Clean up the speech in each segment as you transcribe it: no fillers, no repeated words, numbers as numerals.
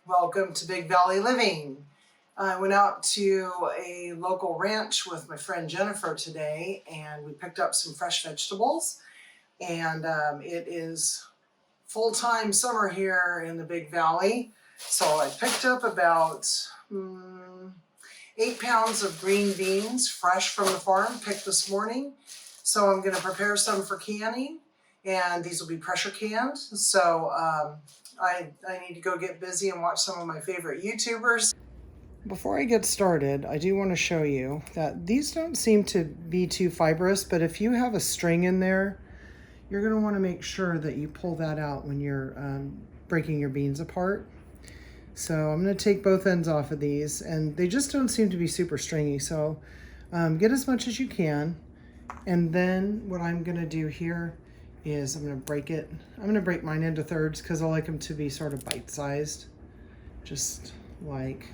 Welcome to Big Valley Living. I went out to a local ranch with my friend Jennifer today and we picked up some fresh vegetables, and it is full-time summer here in the Big Valley. So I picked up about 8 pounds of green beans fresh from the farm, picked this morning. So I'm going to prepare some for canning, and these will be pressure canned. So I need to go get busy and watch some of my favorite YouTubers. Before I get started, I do want to show you that these don't seem to be too fibrous, but if you have a string in there, you're going to want to make sure that you pull that out when you're breaking your beans apart. So I'm going to take both ends off of these, and they just don't seem to be super stringy. So get as much as you can. And then what I'm going to do here is I'm going to break it. I'm going to break mine into thirds because I like them to be sort of bite-sized, just like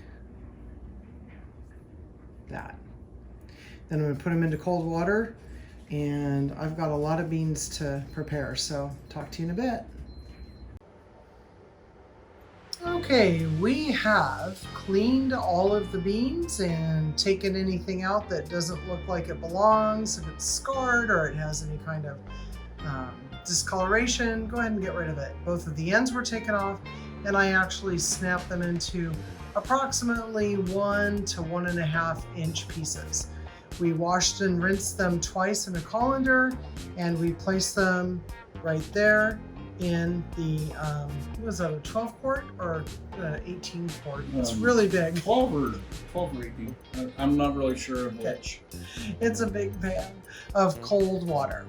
that. Then I'm going to put them into cold water, and I've got a lot of beans to prepare, so talk to you in a bit. Okay, we have cleaned all of the beans and taken anything out that doesn't look like it belongs. If it's scarred or it has any kind of discoloration, go ahead and get rid of it. Both of the ends were taken off, and I actually snapped them into approximately 1 to 1.5 inch pieces. We washed and rinsed them twice in a colander, and we placed them right there in the, was that a 12 quart or 18 quart? It's really big. 12 or 18. I'm not really sure of which. It's a big pan of cold water.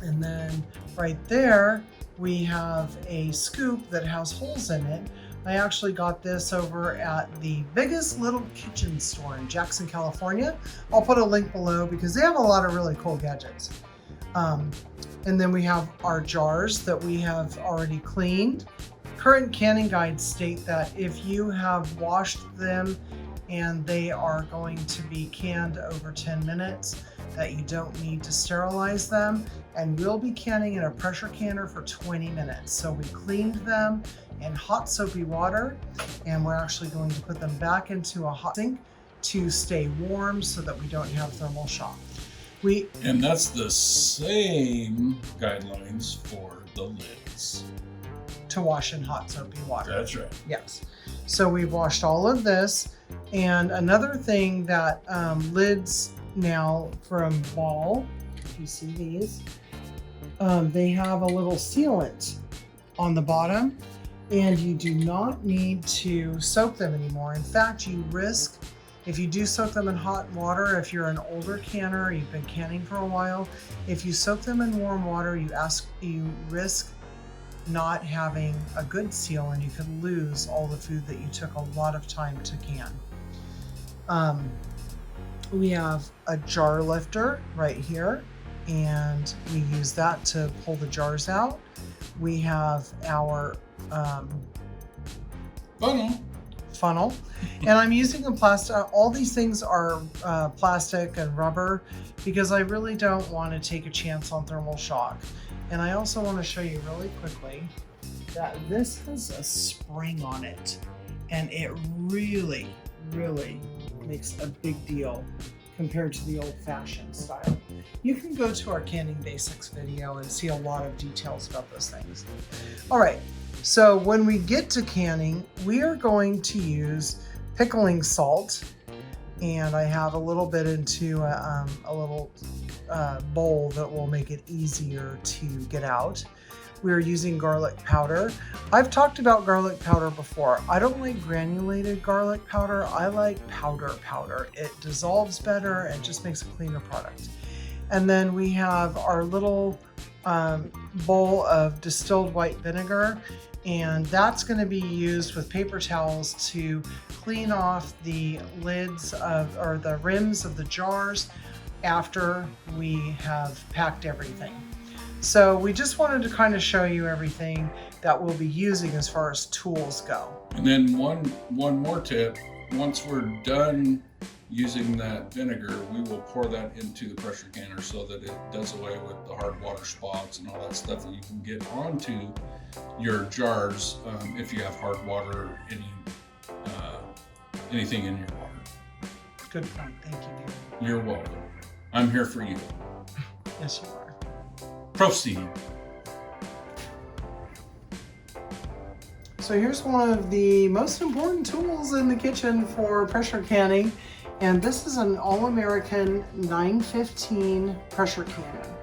And then right there, we have a scoop that has holes in it. I actually got this over at the Biggest Little Kitchen store in Jackson, California. I'll put a link below because they have a lot of really cool gadgets. And then we have our jars that we have already cleaned. Current canning guides state that if you have washed them and they are going to be canned over 10 minutes, that you don't need to sterilize them, and we'll be canning in a pressure canner for 20 minutes. So we cleaned them in hot soapy water, and we're actually going to put them back into a hot sink to stay warm so that we don't have thermal shock. And that's the same guidelines for the lids. To wash in hot soapy water. That's right. Yes. So we've washed all of this. And another thing that lids now from Ball, if you see these, they have a little sealant on the bottom, and you do not need to soak them anymore. In fact, you risk, if you do soak them in hot water, if you're an older canner, you've been canning for a while, if you soak them in warm water, you risk not having a good seal, and you could lose all the food that you took a lot of time to can. We have a jar lifter right here, and we use that to pull the jars out. We have our funnel, and I'm using a plastic. All these things are plastic and rubber because I really don't want to take a chance on thermal shock. And I also want to show you really quickly that this has a spring on it, and it really makes a big deal compared to the old-fashioned style. You can go to our canning basics video and see a lot of details about those things. All right, so when we get to canning, we are going to use pickling salt, and I have a little bit into a little bowl that will make it easier to get out. We're using garlic powder. I've talked about garlic powder before. I don't like granulated garlic powder. I like powder. It dissolves better and just makes a cleaner product. And then we have our little bowl of distilled white vinegar, and that's going to be used with paper towels to clean off the lids of, or the rims of the jars after we have packed everything. So we just wanted to kind of show you everything that we'll be using as far as tools go. And then one more tip, once we're done using that vinegar, we will pour that into the pressure canner so that it does away with the hard water spots and all that stuff that you can get onto your jars if you have hard water or anything in your water. Good point. Thank you, David. You're welcome. I'm here for you. Yes, you are. Proceed. So here's one of the most important tools in the kitchen for pressure canning, and this is an All-American 915 pressure cannon.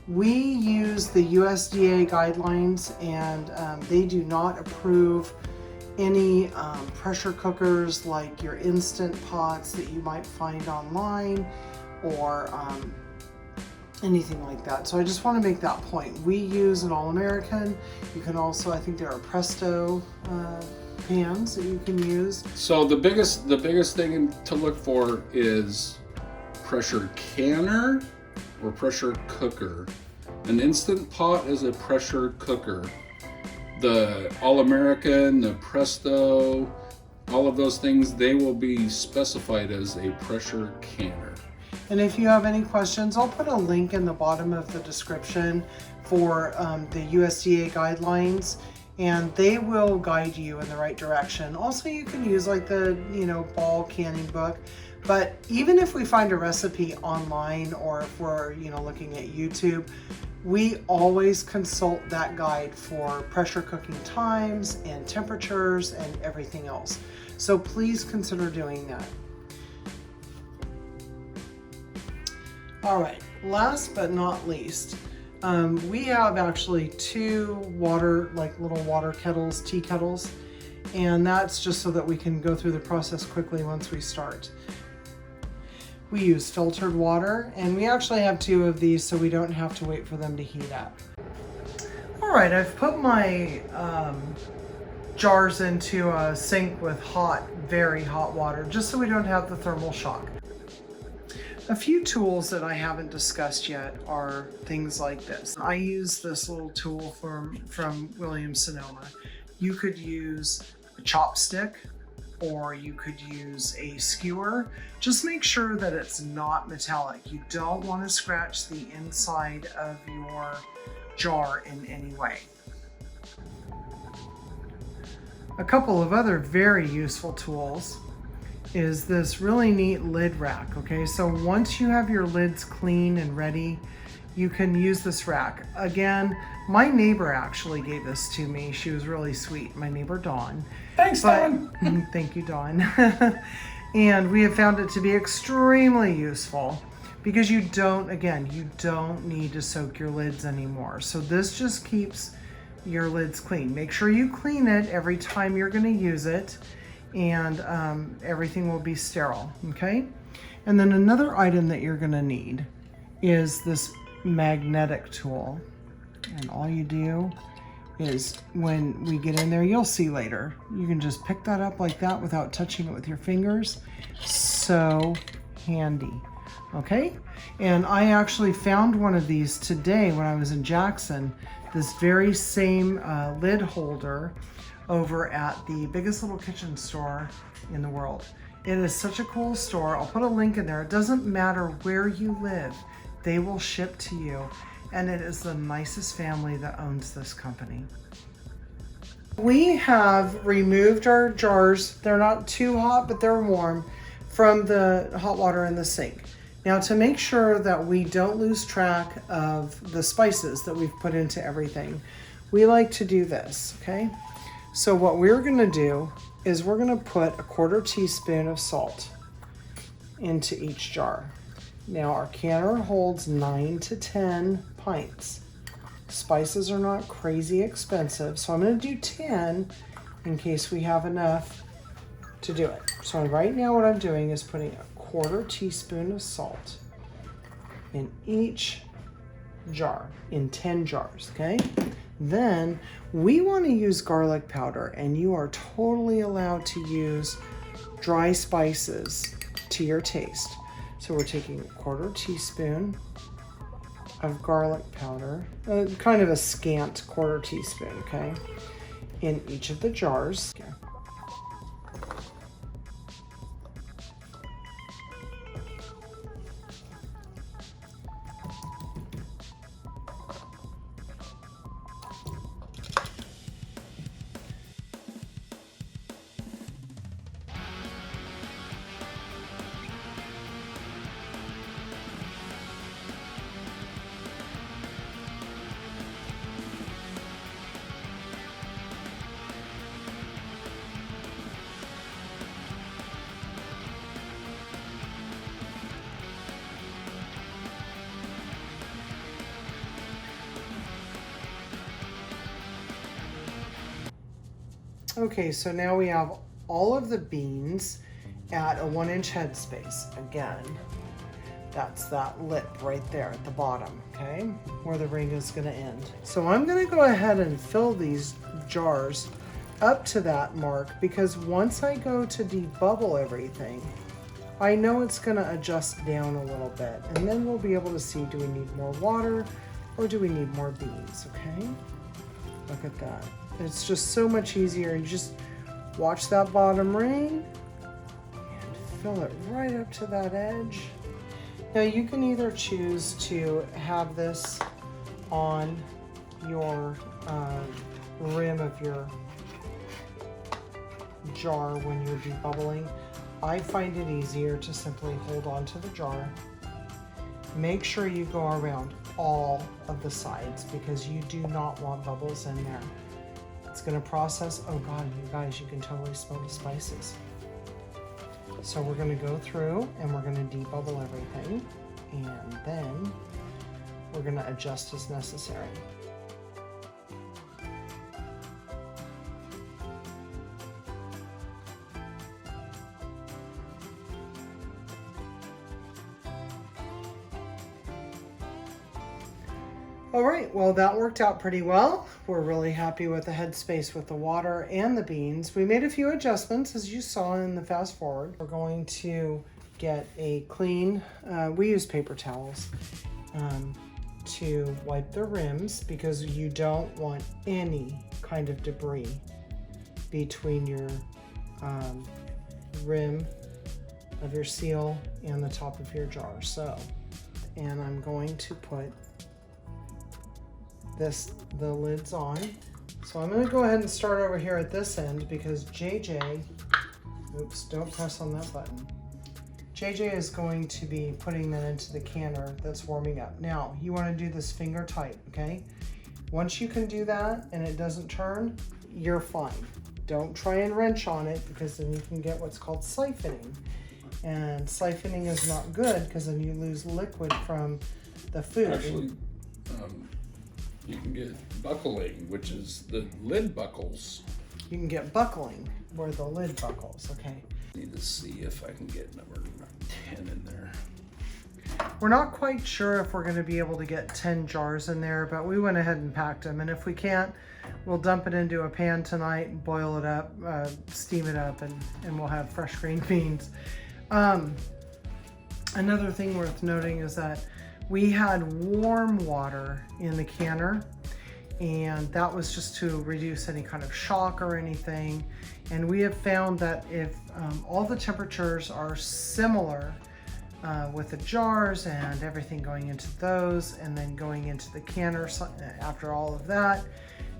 We use the USDA guidelines, and they do not approve any pressure cookers like your instant pots that you might find online or anything like that. So I just want to make that point. We use an All-American. You can also, I think there are Presto pans that you can use. So the biggest thing to look for is pressure canner or pressure cooker. An instant pot is a pressure cooker. The All-American, the Presto, all of those things, they will be specified as a pressure canner. And if you have any questions, I'll put a link in the bottom of the description for the USDA guidelines, and they will guide you in the right direction. Also, you can use like the, ball canning book. But even if we find a recipe online or if we're, looking at YouTube, we always consult that guide for pressure cooking times and temperatures and everything else. So please consider doing that. All right, last but not least, we have actually two little water kettles, tea kettles, and that's just so that we can go through the process quickly once we start. We use filtered water, and we actually have two of these so we don't have to wait for them to heat up. All right, I've put my jars into a sink with very hot water, just so we don't have the thermal shock. A few tools that I haven't discussed yet are things like this. I use this little tool from Williams-Sonoma. You could use a chopstick, or you could use a skewer. Just make sure that it's not metallic. You don't want to scratch the inside of your jar in any way. A couple of other very useful tools is this really neat lid rack. Okay, so once you have your lids clean and ready, you can use this rack. Again, my neighbor actually gave this to me. She was really sweet, my neighbor Dawn. Thanks, Dawn. Thank you, Dawn. And we have found it to be extremely useful because you don't need to soak your lids anymore. So this just keeps your lids clean. Make sure you clean it every time you're going to use it, and everything will be sterile, okay? And then another item that you're going to need is this magnetic tool. And all you do is, when we get in there, you'll see later, you can just pick that up like that without touching it with your fingers. So handy, okay? And I actually found one of these today when I was in Jackson, this very same lid holder over at the biggest little kitchen store in the world. It is such a cool store. I'll put a link in there. It doesn't matter where you live, they will ship to you. And it is the nicest family that owns this company. We have removed our jars. They're not too hot, but they're warm, from the hot water in the sink. Now, to make sure that we don't lose track of the spices that we've put into everything, we like to do this, okay? So what we're gonna do is we're gonna put a 1/4 teaspoon of salt into each jar. Now our canner holds 9 to 10 pints. Spices are not crazy expensive, so I'm gonna do 10 in case we have enough to do it. So right now what I'm doing is putting a 1/4 teaspoon of salt in each jar, in 10 jars, okay? Then we want to use garlic powder, and you are totally allowed to use dry spices to your taste. So we're taking a 1/4 teaspoon of garlic powder, kind of a scant 1/4 teaspoon, okay, in each of the jars. Okay. Okay, so now we have all of the beans at a 1-inch headspace. Again, that's that lip right there at the bottom, okay? Where the ring is gonna end. So I'm gonna go ahead and fill these jars up to that mark, because once I go to debubble everything, I know it's gonna adjust down a little bit, and then we'll be able to see, do we need more water or do we need more beans, okay? Look at that. It's just so much easier. You just watch that bottom ring and fill it right up to that edge. Now you can either choose to have this on your rim of your jar when you're debubbling. I find it easier to simply hold on to the jar. Make sure you go around all of the sides, because you do not want bubbles in there. It's going to process. Oh God, you guys, you can totally smell the spices. So we're going to go through and we're going to debubble everything, and then we're going to adjust as necessary. All right, well, that worked out pretty well. We're really happy with the headspace with the water and the beans. We made a few adjustments, as you saw in the fast forward. We're going to get a clean, we use paper towels to wipe the rims, because you don't want any kind of debris between your rim of your seal and the top of your jar. So, and I'm going to put the lids on. So I'm going to go ahead and start over here at this end, because JJ, oops, don't press on that button. JJ is going to be putting that into the canner that's warming up. Now, you want to do this finger tight, okay? Once you can do that and it doesn't turn, you're fine. Don't try and wrench on it, because then you can get what's called siphoning. And siphoning is not good, because then you lose liquid from the food. Actually, you can get buckling, which is the lid buckles. You can get buckling where the lid buckles, okay? Need to see if I can get number 10 in there. We're not quite sure if we're going to be able to get 10 jars in there, but we went ahead and packed them. And if we can't, we'll dump it into a pan tonight, boil it up, steam it up, and we'll have fresh green beans. Another thing worth noting is that we had warm water in the canner, and that was just to reduce any kind of shock or anything. And we have found that if all the temperatures are similar with the jars and everything going into those, and then going into the canner after all of that,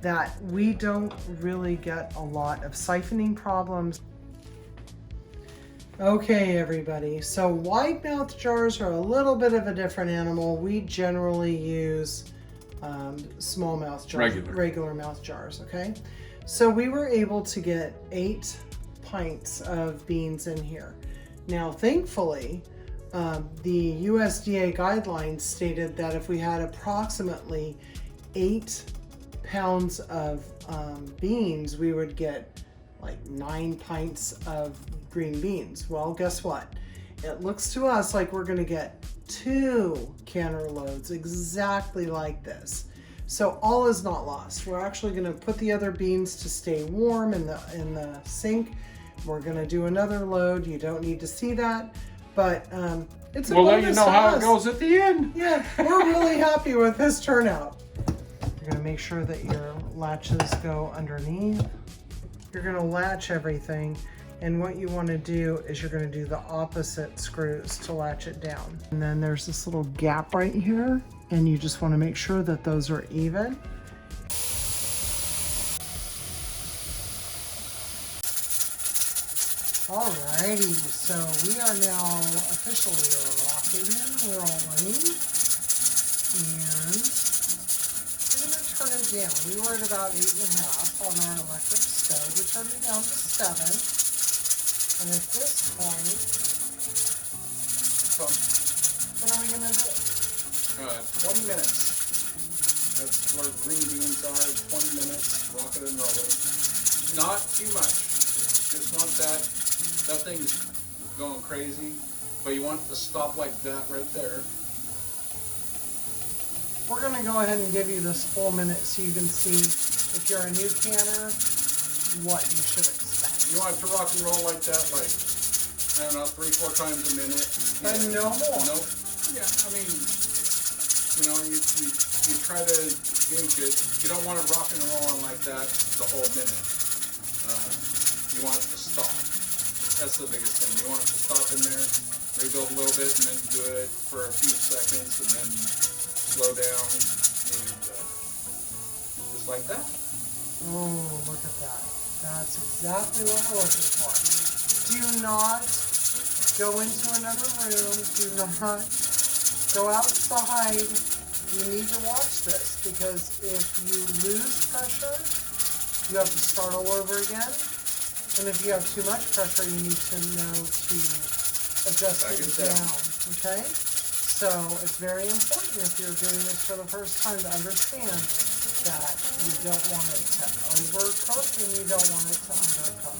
that we don't really get a lot of siphoning problems. Okay, everybody, so wide mouth jars are a little bit of a different animal. We generally use small mouth jars, regular mouth jars, okay? So we were able to get 8 pints of beans in here. Now, thankfully, the USDA guidelines stated that if we had approximately 8 pounds of beans, we would get like 9 pints of green beans. Well, guess what? It looks to us like we're going to get 2 canner loads exactly like this. So all is not lost. We're actually going to put the other beans to stay warm in the sink. We're going to do another load. You don't need to see that, but it's a bonus. We'll let you know how it goes at the end. Yeah, we're really happy with this turnout. You're going to make sure that your latches go underneath. You're going to latch everything, and what you want to do is you're going to do the opposite screws to latch it down. And then there's this little gap right here, and you just want to make sure that those are even. Alrighty, so we are now officially rocking and rolling, and we're going to turn it down. We were at about 8.5 on our electric stove. We turned it down to 7, and at this point, what are we going to do? 20 minutes. That's where green beans are, 20 minutes, rock it and roll it. not too much. Just want that thing's going crazy, but you want it to stop like that right there. We're going to go ahead and give you this full minute so you can see, if you're a new canner, what you should expect. You want it to rock and roll like that, like, I don't know, 3-4 times a minute. And no more. No, yeah, I mean, you know, you try to gauge it. You don't want it rocking and rolling like that the whole minute. You want it to stop. That's the biggest thing. You want it to stop in there, rebuild a little bit, and then do it for a few seconds, and then slow down, and just like that. Oh, look at that. That's exactly what we're looking for. Do not go into another room. Do not go outside. You need to watch this, because if you lose pressure, you have to start all over again. And if you have too much pressure, you need to know to adjust it down. Okay? So it's very important, if you're doing this for the first time, to understand that you don't want it to overcook and you don't want it to undercook.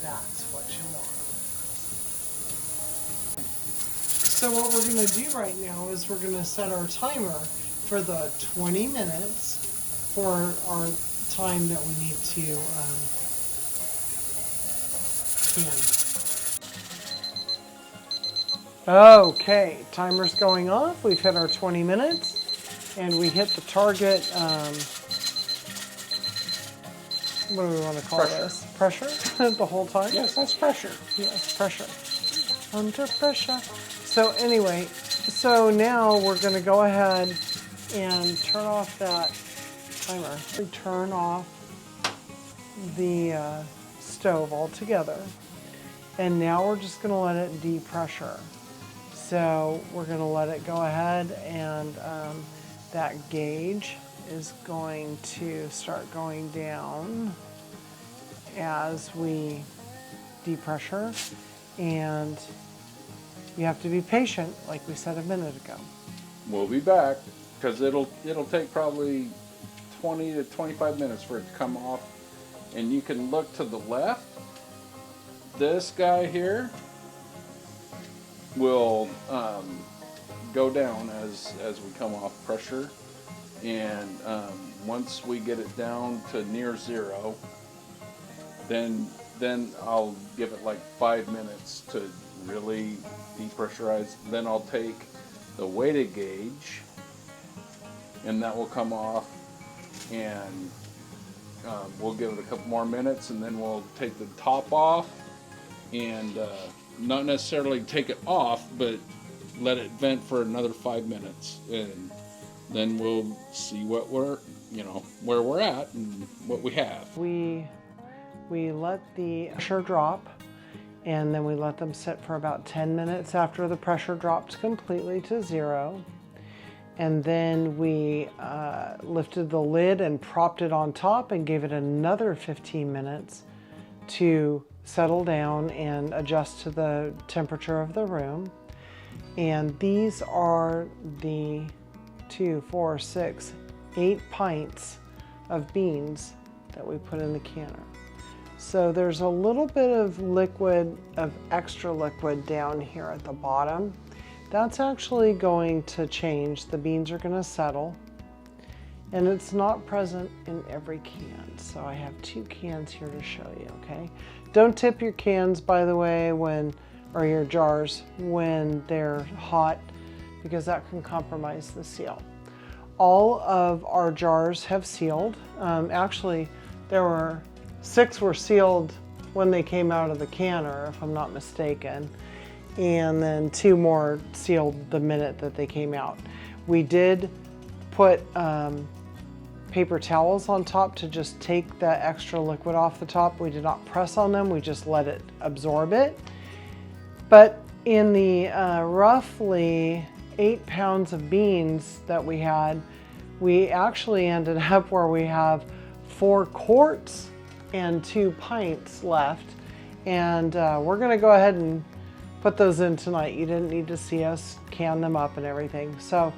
That's what you want. So what we're going to do right now is we're going to set our timer for the 20 minutes for our time that we need to can. Okay, timer's going off. We've hit our 20 minutes and we hit the target, what do we want to call this? Pressure the whole time? Yes, that's pressure. Yes, pressure. Under pressure. So anyway, so now we're going to go ahead and turn off that timer. We turn off the stove altogether. And now we're just going to let it depressure. So we're going to let it go ahead, and that gauge is going to start going down as we depressure, and you have to be patient, like we said a minute ago. We'll be back, because it'll take probably 20 to 25 minutes for it to come off, and you can look to the left. This guy here will go down as we come off pressure, and once we get it down to near zero, then I'll give it like 5 minutes to really depressurize. Then I'll take the weighted gauge, and that will come off, and we'll give it a couple more minutes, and then we'll take the top off, and not necessarily take it off, but let it vent for another 5 minutes, and then we'll see what we're, where we're at and what we have. We let the pressure drop, and then we let them sit for about 10 minutes after the pressure dropped completely to zero. And then we lifted the lid and propped it on top and gave it another 15 minutes to settle down and adjust to the temperature of the room. And these are the 8 pints of beans that we put in the canner. So there's a little bit of liquid, of extra liquid down here at the bottom. That's actually going to change. The beans are going to settle, and it's not present in every can. So I have 2 cans here to show you, okay? Don't tip your cans, by the way, or your jars when they're hot, because that can compromise the seal. All of our jars have sealed. Actually, there were 6 were sealed when they came out of the canner, if I'm not mistaken. And then 2 more sealed the minute that they came out. We did put paper towels on top to just take the extra liquid off the top. We did not press on them, we just let it absorb it. But in the roughly 8 pounds of beans that we had, we actually ended up where we have 4 quarts and 2 pints left. And we're gonna go ahead and put those in tonight. You didn't need to see us can them up and everything. So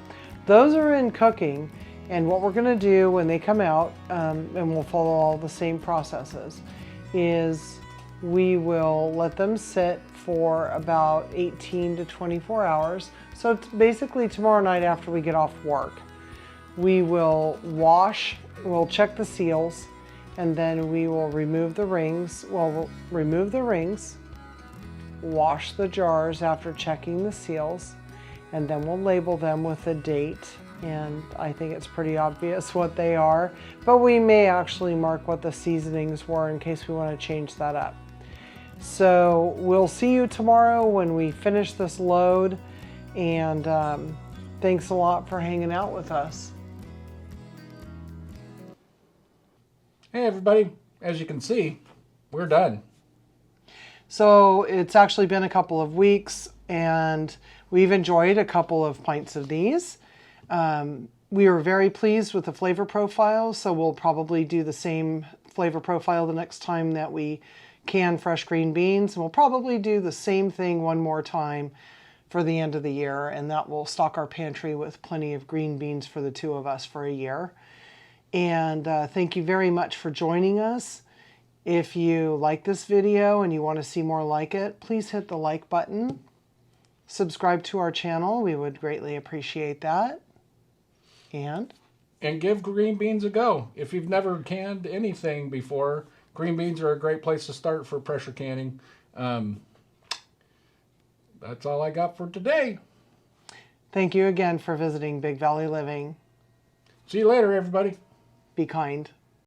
those are in cooking, And what we're going to do when they come out, and we'll follow all the same processes, is we will let them sit for about 18 to 24 hours. So it's basically tomorrow night after we get off work. We will wash, we'll check the seals, and then we will remove the rings. Well, we'll remove the rings, wash the jars after checking the seals, and then we'll label them with a date. And I think it's pretty obvious what they are, but we may actually mark what the seasonings were in case we want to change that up. So we'll see you tomorrow when we finish this load, and thanks a lot for hanging out with us. Hey everybody, as you can see, we're done. So it's actually been a couple of weeks, and we've enjoyed a couple of pints of these. We are very pleased with the flavor profile, so we'll probably do the same flavor profile the next time that we can fresh green beans. And we'll probably do the same thing one more time for the end of the year, and that will stock our pantry with plenty of green beans for the two of us for a year. And thank you very much for joining us. If you like this video and you want to see more like it, please hit the like button. Subscribe to our channel. We would greatly appreciate that. And give green beans a go. If you've never canned anything before, green beans are a great place to start for pressure canning. That's all I got for today. thank you again for visiting Big Valley Living. See you later, everybody. Be kind.